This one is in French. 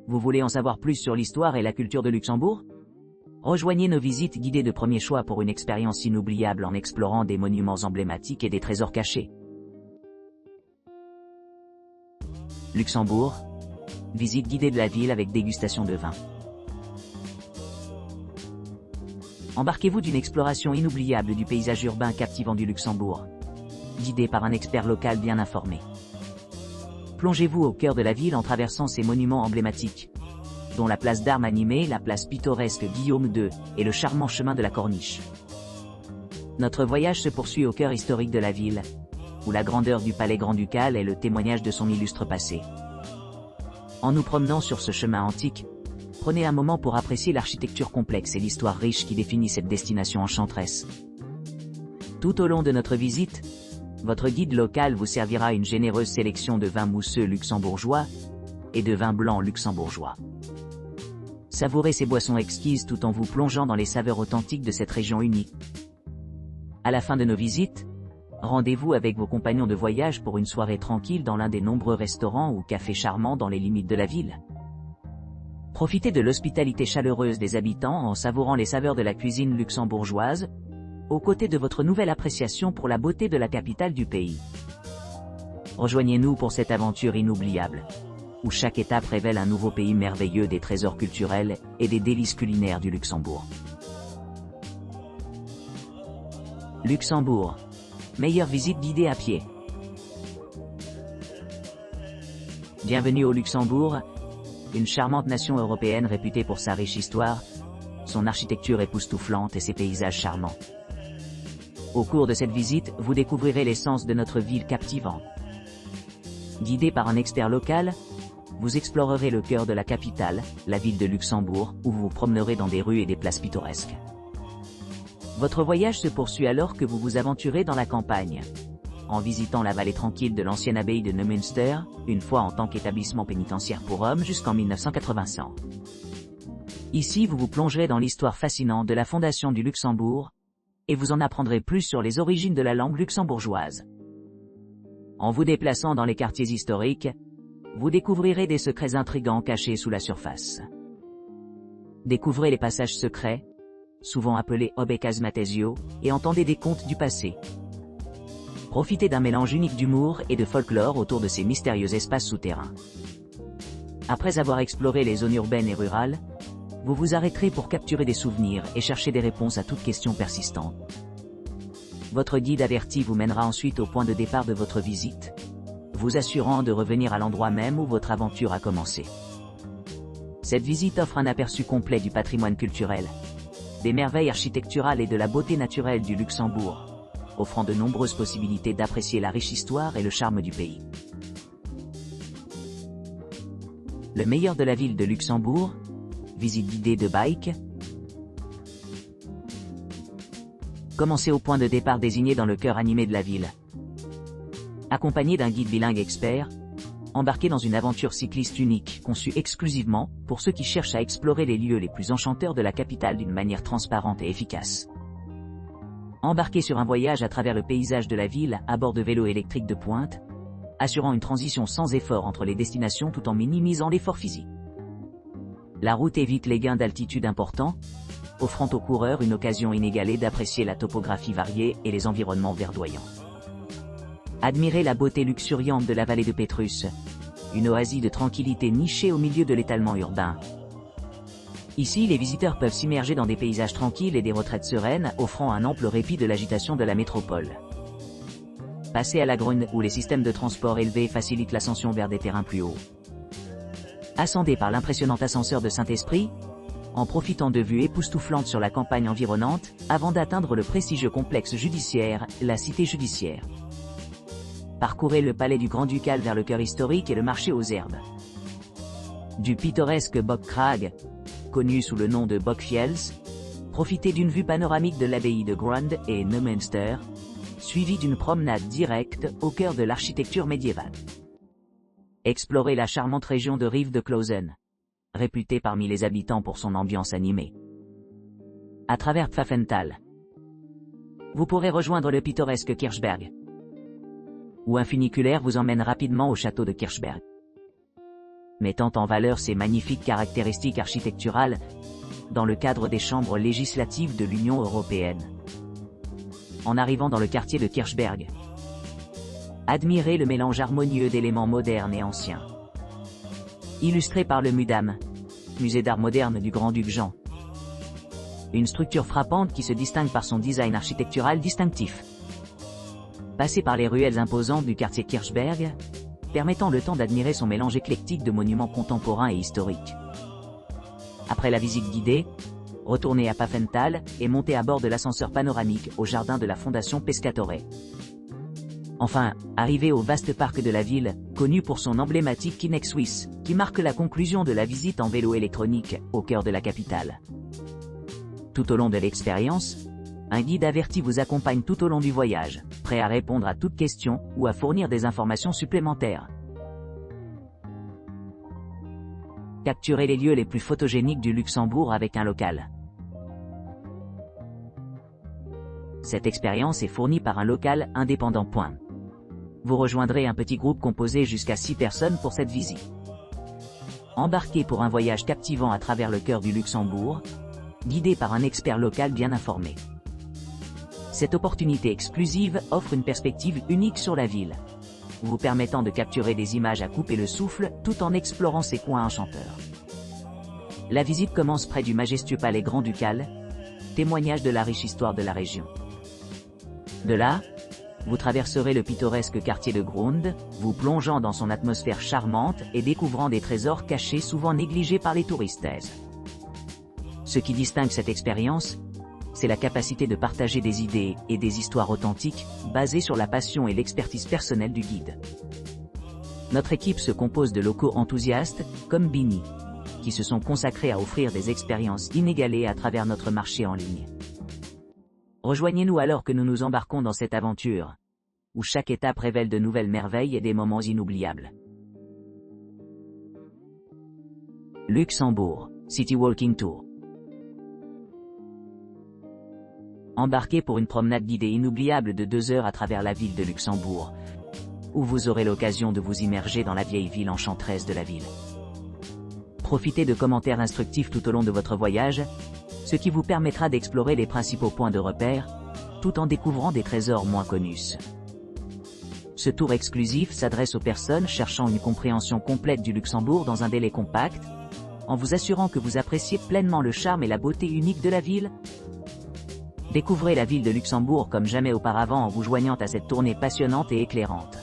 Vous voulez en savoir plus sur l'histoire et la culture de Luxembourg? Rejoignez nos visites guidées de premier choix pour une expérience inoubliable en explorant des monuments emblématiques et des trésors cachés. Luxembourg. Visite guidée de la ville avec dégustation de vin. Embarquez-vous d'une exploration inoubliable du paysage urbain captivant du Luxembourg, guidé par un expert local bien informé. Plongez-vous au cœur de la ville en traversant ses monuments emblématiques, dont la place d'Armes animée, la place pittoresque Guillaume II et le charmant chemin de la Corniche. Notre voyage se poursuit au cœur historique de la ville, où la grandeur du palais grand-ducal est le témoignage de son illustre passé. En nous promenant sur ce chemin antique, prenez un moment pour apprécier l'architecture complexe et l'histoire riche qui définit cette destination enchanteresse. Tout au long de notre visite, votre guide local vous servira une généreuse sélection de vins mousseux luxembourgeois et de vins blancs luxembourgeois. Savourez ces boissons exquises tout en vous plongeant dans les saveurs authentiques de cette région unique. À la fin de nos visites, rendez-vous avec vos compagnons de voyage pour une soirée tranquille dans l'un des nombreux restaurants ou cafés charmants dans les limites de la ville. Profitez de l'hospitalité chaleureuse des habitants en savourant les saveurs de la cuisine luxembourgeoise, aux côtés de votre nouvelle appréciation pour la beauté de la capitale du pays. Rejoignez-nous pour cette aventure inoubliable, où chaque étape révèle un nouveau pays merveilleux des trésors culturels et des délices culinaires du Luxembourg. Luxembourg. Meilleure visite guidée à pied. Bienvenue au Luxembourg, une charmante nation européenne réputée pour sa riche histoire, son architecture époustouflante et ses paysages charmants. Au cours de cette visite, vous découvrirez l'essence de notre ville captivante. Guidé par un expert local, vous explorerez le cœur de la capitale, la ville de Luxembourg, où vous vous promènerez dans des rues et des places pittoresques. Votre voyage se poursuit alors que vous vous aventurez dans la campagne, en visitant la vallée tranquille de l'ancienne abbaye de Neumünster, une fois en tant qu'établissement pénitentiaire pour hommes jusqu'en 1985. Ici vous vous plongerez dans l'histoire fascinante de la fondation du Luxembourg, et vous en apprendrez plus sur les origines de la langue luxembourgeoise. En vous déplaçant dans les quartiers historiques, vous découvrirez des secrets intrigants cachés sous la surface. Découvrez les passages secrets, souvent appelés Obecas Matesio, et entendez des contes du passé. Profitez d'un mélange unique d'humour et de folklore autour de ces mystérieux espaces souterrains. Après avoir exploré les zones urbaines et rurales, vous vous arrêterez pour capturer des souvenirs et chercher des réponses à toutes questions persistantes. Votre guide averti vous mènera ensuite au point de départ de votre visite, vous assurant de revenir à l'endroit même où votre aventure a commencé. Cette visite offre un aperçu complet du patrimoine culturel, des merveilles architecturales et de la beauté naturelle du Luxembourg, offrant de nombreuses possibilités d'apprécier la riche histoire et le charme du pays. Le meilleur de la ville de Luxembourg, visite guidée de bike. Commencez au point de départ désigné dans le cœur animé de la ville. Accompagné d'un guide bilingue expert, embarquez dans une aventure cycliste unique, conçue exclusivement pour ceux qui cherchent à explorer les lieux les plus enchanteurs de la capitale d'une manière transparente et efficace. Embarquez sur un voyage à travers le paysage de la ville à bord de vélos électriques de pointe, assurant une transition sans effort entre les destinations tout en minimisant l'effort physique. La route évite les gains d'altitude importants, offrant aux coureurs une occasion inégalée d'apprécier la topographie variée et les environnements verdoyants. Admirez la beauté luxuriante de la vallée de Pétrus, une oasis de tranquillité nichée au milieu de l'étalement urbain. Ici, les visiteurs peuvent s'immerger dans des paysages tranquilles et des retraites sereines, offrant un ample répit de l'agitation de la métropole. Passez à la Grune, où les systèmes de transport élevés facilitent l'ascension vers des terrains plus hauts. Ascendez par l'impressionnant ascenseur de Saint-Esprit, en profitant de vues époustouflantes sur la campagne environnante, avant d'atteindre le prestigieux complexe judiciaire, la cité judiciaire. Parcourez le palais du Grand-Ducal vers le cœur historique et le marché aux herbes. Du pittoresque Bokkrag, connu sous le nom de Bokfjells, profitez d'une vue panoramique de l'abbaye de Grund et Neumünster, suivie d'une promenade directe au cœur de l'architecture médiévale. Explorez la charmante région de Rive de Klausen, réputée parmi les habitants pour son ambiance animée. À travers Pfaffenthal, vous pourrez rejoindre le pittoresque Kirchberg, où un funiculaire vous emmène rapidement au château de Kirchberg. mettant en valeur ses magnifiques caractéristiques architecturales dans le cadre des chambres législatives de l'Union européenne. En arrivant dans le quartier de Kirchberg, admirez le mélange harmonieux d'éléments modernes et anciens. Illustré par le MUDAM, Musée d'art moderne du Grand-Duc Jean. Une structure frappante qui se distingue par son design architectural distinctif. Passez par les ruelles imposantes du quartier Kirchberg, permettant le temps d'admirer son mélange éclectique de monuments contemporains et historiques. Après la visite guidée, retournez à Pfaffenthal et montez à bord de l'ascenseur panoramique au jardin de la Fondation Pescatore. Enfin, arrivez au vaste parc de la ville, connu pour son emblématique Kinex Suisse, qui marque la conclusion de la visite en vélo électronique, au cœur de la capitale. Tout au long de l'expérience, un guide averti vous accompagne tout au long du voyage, prêt à répondre à toute question ou à fournir des informations supplémentaires. Capturez les lieux les plus photogéniques du Luxembourg avec un local. Cette expérience est fournie par un local indépendant. Vous rejoindrez un petit groupe composé jusqu'à 6 personnes pour cette visite. Embarquez pour un voyage captivant à travers le cœur du Luxembourg, guidé par un expert local bien informé. Cette opportunité exclusive offre une perspective unique sur la ville, vous permettant de capturer des images à couper le souffle tout en explorant ses coins enchanteurs. La visite commence près du majestueux palais grand-ducal, témoignage de la riche histoire de la région. De là, vous traverserez le pittoresque quartier de Grund, vous plongeant dans son atmosphère charmante et découvrant des trésors cachés souvent négligés par les touristes. Ce qui distingue cette expérience, c'est la capacité de partager des idées et des histoires authentiques, basées sur la passion et l'expertise personnelle du guide. Notre équipe se compose de locaux enthousiastes, comme Bini, qui se sont consacrés à offrir des expériences inégalées à travers notre marché en ligne. Rejoignez-nous alors que nous nous embarquons dans cette aventure, où chaque étape révèle de nouvelles merveilles et des moments inoubliables. Luxembourg, City Walking Tour. Embarquez pour une promenade guidée inoubliable de 2 heures à travers la ville de Luxembourg, où vous aurez l'occasion de vous immerger dans la vieille ville enchanteresse de la ville. Profitez de commentaires instructifs tout au long de votre voyage, ce qui vous permettra d'explorer les principaux points de repère, tout en découvrant des trésors moins connus. Ce tour exclusif s'adresse aux personnes cherchant une compréhension complète du Luxembourg dans un délai compact, en vous assurant que vous appréciez pleinement le charme et la beauté unique de la ville. Découvrez la ville de Luxembourg comme jamais auparavant en vous joignant à cette tournée passionnante et éclairante.